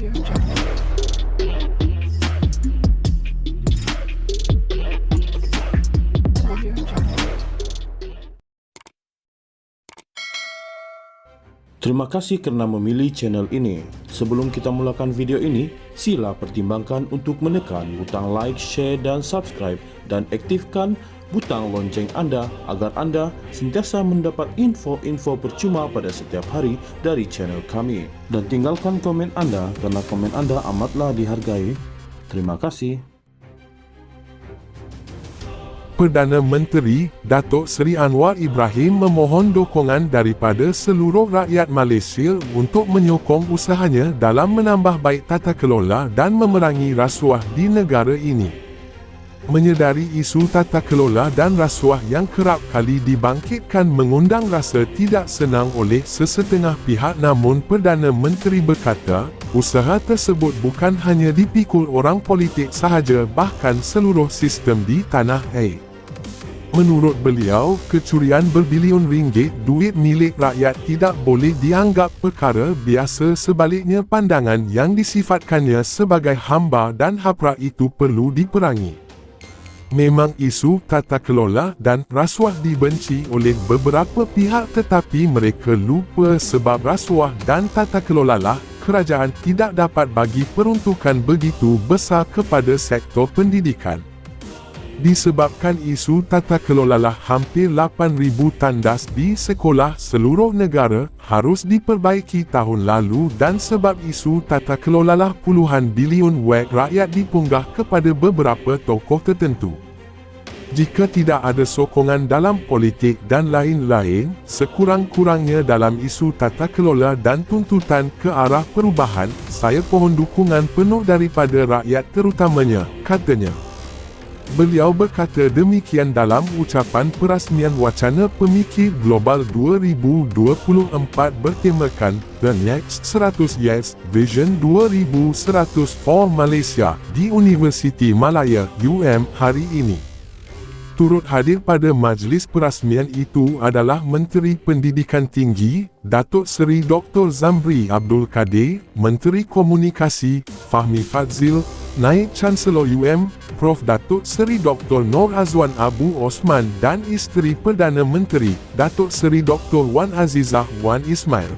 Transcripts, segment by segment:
Terima kasih kerana memilih channel ini. Sebelum kita mulakan video ini, sila pertimbangkan untuk menekan butang like, share dan subscribe dan aktifkan butang lonceng anda agar anda sentiasa mendapat info-info percuma pada setiap hari dari channel kami. Dan tinggalkan komen anda kerana komen anda amatlah dihargai. Terima kasih. Perdana Menteri Datuk Seri Anwar Ibrahim memohon dukungan daripada seluruh rakyat Malaysia untuk menyokong usahanya dalam menambah baik tata kelola dan memerangi rasuah di negara ini. Menyedari isu tata kelola dan rasuah yang kerap kali dibangkitkan mengundang rasa tidak senang oleh sesetengah pihak, namun Perdana Menteri berkata, usaha tersebut bukan hanya dipikul orang politik sahaja, bahkan seluruh sistem di tanah air. Menurut beliau, kecurian berbilion ringgit duit milik rakyat tidak boleh dianggap perkara biasa, sebaliknya pandangan yang disifatkannya sebagai hamba dan haprak itu perlu diperangi. Memang isu tata kelola dan rasuah dibenci oleh beberapa pihak, tetapi mereka lupa sebab rasuah dan tata kelola lah kerajaan tidak dapat bagi peruntukan begitu besar kepada sektor pendidikan. Disebabkan isu tata kelola lah hampir 8,000 tandas di sekolah seluruh negara harus diperbaiki tahun lalu, dan sebab isu tata kelola lah puluhan bilion wang rakyat dipunggah kepada beberapa tokoh tertentu. Jika tidak ada sokongan dalam politik dan lain-lain, sekurang-kurangnya dalam isu tata kelola dan tuntutan ke arah perubahan, saya pohon dukungan penuh daripada rakyat terutamanya, katanya. Beliau berkata demikian dalam ucapan perasmian wacana Pemikir Global 2024 bertemakan The Next 100 Years Vision 2100 for Malaysia di Universiti Malaya UM hari ini. Turut hadir pada majlis perasmian itu adalah Menteri Pendidikan Tinggi, Datuk Seri Dr. Zamri Abdul Kadir, Menteri Komunikasi, Fahmi Fadzil, Naib Chancellor UM, Prof. Datuk Seri Dr. Nur Azwan Abu Osman dan isteri Perdana Menteri, Datuk Seri Dr. Wan Azizah Wan Ismail.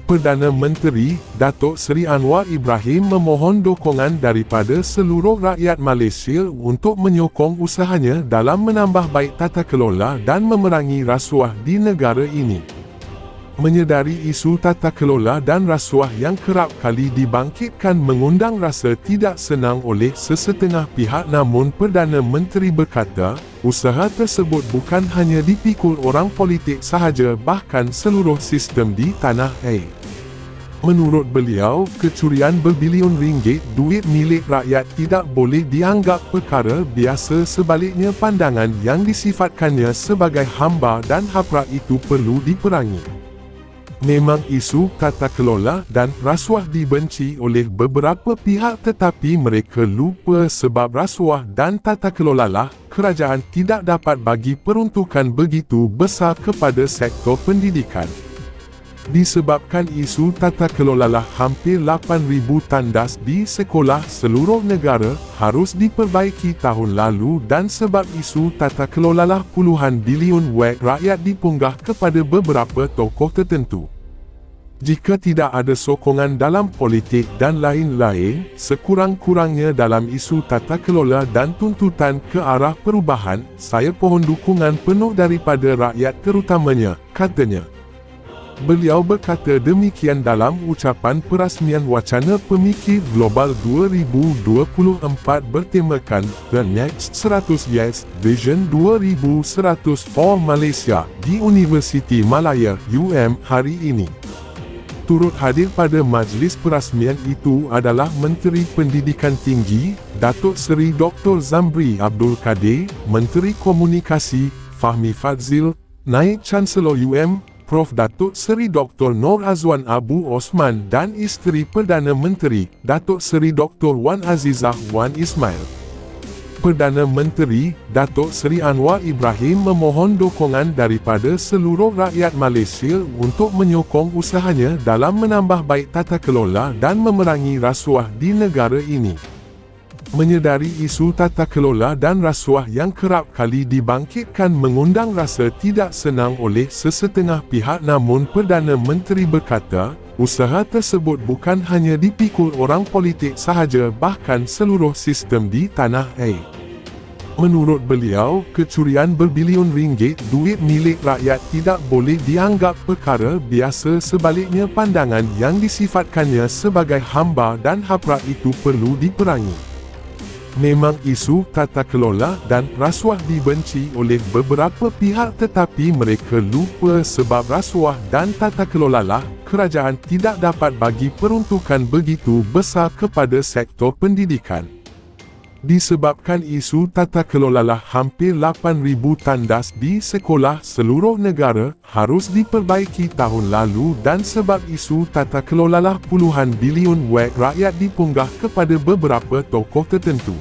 Perdana Menteri Datuk Seri Anwar Ibrahim memohon dukungan daripada seluruh rakyat Malaysia untuk menyokong usahanya dalam menambah baik tata kelola dan memerangi rasuah di negara ini. Menyedari isu tata kelola dan rasuah yang kerap kali dibangkitkan mengundang rasa tidak senang oleh sesetengah pihak, namun Perdana Menteri berkata, usaha tersebut bukan hanya dipikul orang politik sahaja, bahkan seluruh sistem di tanah air. Menurut beliau, kecurian berbilion ringgit duit milik rakyat tidak boleh dianggap perkara biasa, sebaliknya pandangan yang disifatkannya sebagai hamba dan haprak itu perlu diperangi. Memang isu tata kelola dan rasuah dibenci oleh beberapa pihak, tetapi mereka lupa sebab rasuah dan tata kelola lah kerajaan tidak dapat bagi peruntukan begitu besar kepada sektor pendidikan. Disebabkan isu tata kelola lah hampir 8,000 tandas di sekolah seluruh negara harus diperbaiki tahun lalu, dan sebab isu tata kelola lah puluhan bilion wang rakyat dipunggah kepada beberapa tokoh tertentu. Jika tidak ada sokongan dalam politik dan lain-lain, sekurang-kurangnya dalam isu tata kelola dan tuntutan ke arah perubahan, saya pohon dukungan penuh daripada rakyat terutamanya, katanya. Beliau berkata demikian dalam ucapan perasmian wacana Pemikir Global 2024 bertemakan The Next 100 Years Vision 2100 for Malaysia di Universiti Malaya UM hari ini. Turut hadir pada majlis perasmian itu adalah Menteri Pendidikan Tinggi, Datuk Seri Dr. Zamri Abdul Kadir, Menteri Komunikasi, Fahmi Fadzil, Naib Chancellor UM, Prof. Datuk Seri Dr. Nur Azwan Abu Osman dan isteri Perdana Menteri, Datuk Seri Dr. Wan Azizah Wan Ismail. Perdana Menteri, Datuk Seri Anwar Ibrahim memohon dukungan daripada seluruh rakyat Malaysia untuk menyokong usahanya dalam menambah baik tata kelola dan memerangi rasuah di negara ini. Menyedari isu tata kelola dan rasuah yang kerap kali dibangkitkan mengundang rasa tidak senang oleh sesetengah pihak, namun Perdana Menteri berkata, usaha tersebut bukan hanya dipikul orang politik sahaja, bahkan seluruh sistem di tanah air. Menurut beliau, kecurian berbilion ringgit duit milik rakyat tidak boleh dianggap perkara biasa, sebaliknya pandangan yang disifatkannya sebagai hamba dan haprak itu perlu diperangi. Memang isu tata kelola dan rasuah dibenci oleh beberapa pihak, tetapi mereka lupa sebab rasuah dan tata kelola lah kerajaan tidak dapat bagi peruntukan begitu besar kepada sektor pendidikan. Disebabkan isu tata kelola lah hampir 8,000 tandas di sekolah seluruh negara harus diperbaiki tahun lalu, dan sebab isu tata kelola lah puluhan bilion wek rakyat dipunggah kepada beberapa tokoh tertentu.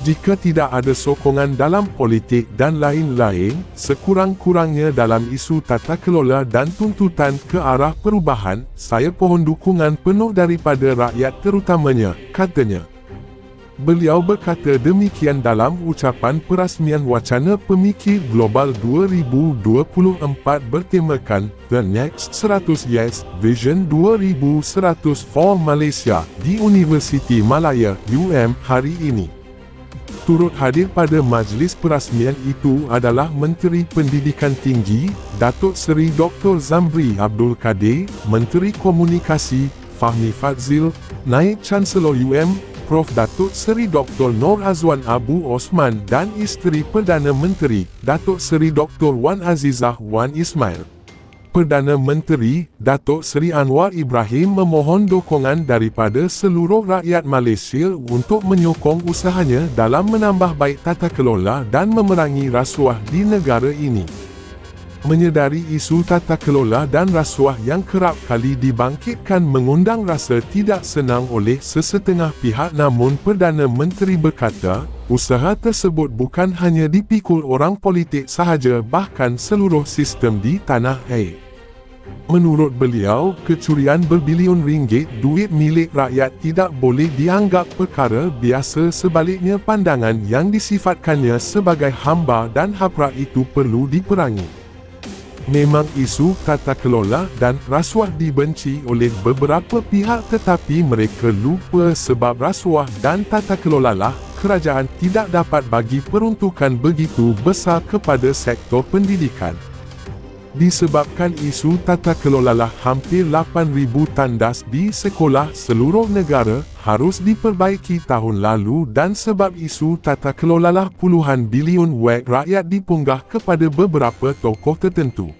Jika tidak ada sokongan dalam politik dan lain-lain, sekurang-kurangnya dalam isu tata kelola dan tuntutan ke arah perubahan, saya pohon dukungan penuh daripada rakyat terutamanya, katanya. Beliau berkata demikian dalam ucapan perasmian wacana Pemikir Global 2024 bertemakan The Next 100 Years Vision 2100 for Malaysia di Universiti Malaya UM hari ini. Turut hadir pada majlis perasmian itu adalah Menteri Pendidikan Tinggi, Datuk Seri Dr. Zamri Abdul Kadir, Menteri Komunikasi, Fahmi Fadzil, Naib Chancellor UM, Prof. Datuk Seri Dr. Nur Azwan Abu Osman dan isteri Perdana Menteri, Datuk Seri Dr. Wan Azizah Wan Ismail. Perdana Menteri, Datuk Seri Anwar Ibrahim memohon dukungan daripada seluruh rakyat Malaysia untuk menyokong usahanya dalam menambah baik tata kelola dan memerangi rasuah di negara ini. Menyedari isu tata kelola dan rasuah yang kerap kali dibangkitkan mengundang rasa tidak senang oleh sesetengah pihak, namun Perdana Menteri berkata, usaha tersebut bukan hanya dipikul orang politik sahaja, bahkan seluruh sistem di tanah air. Menurut beliau, kecurian berbilion ringgit duit milik rakyat tidak boleh dianggap perkara biasa, sebaliknya pandangan yang disifatkannya sebagai hamba dan haprak itu perlu diperangi. Memang isu tata kelola dan rasuah dibenci oleh beberapa pihak, tetapi mereka lupa sebab rasuah dan tata kelola lah kerajaan tidak dapat bagi peruntukan begitu besar kepada sektor pendidikan. Disebabkan isu tata kelola lah hampir 8,000 tandas di sekolah seluruh negara harus diperbaiki tahun lalu, dan sebab isu tata kelola lah puluhan bilion wek rakyat dipunggah kepada beberapa tokoh tertentu.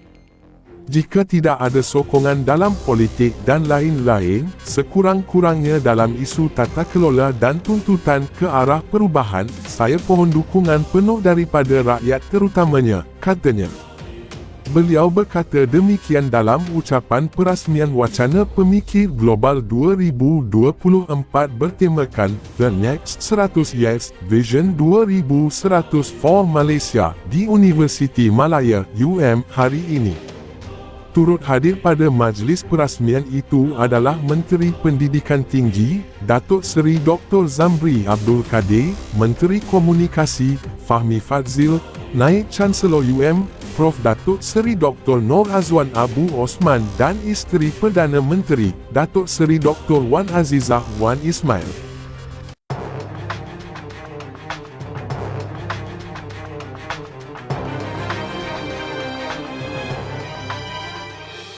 Jika tidak ada sokongan dalam politik dan lain-lain, sekurang-kurangnya dalam isu tata kelola dan tuntutan ke arah perubahan, saya pohon dukungan penuh daripada rakyat terutamanya, katanya. Beliau berkata demikian dalam ucapan perasmian wacana Pemikir Global 2024 bertemakan The Next 100 Years Vision 2100 for Malaysia di Universiti Malaya UM hari ini. Turut hadir pada majlis perasmian itu adalah Menteri Pendidikan Tinggi, Datuk Seri Dr. Zamri Abdul Kadir, Menteri Komunikasi, Fahmi Fadzil, Naib Chancellor UM, Prof. Datuk Seri Dr. Nur Azwan Abu Osman dan isteri Perdana Menteri, Datuk Seri Dr. Wan Azizah Wan Ismail.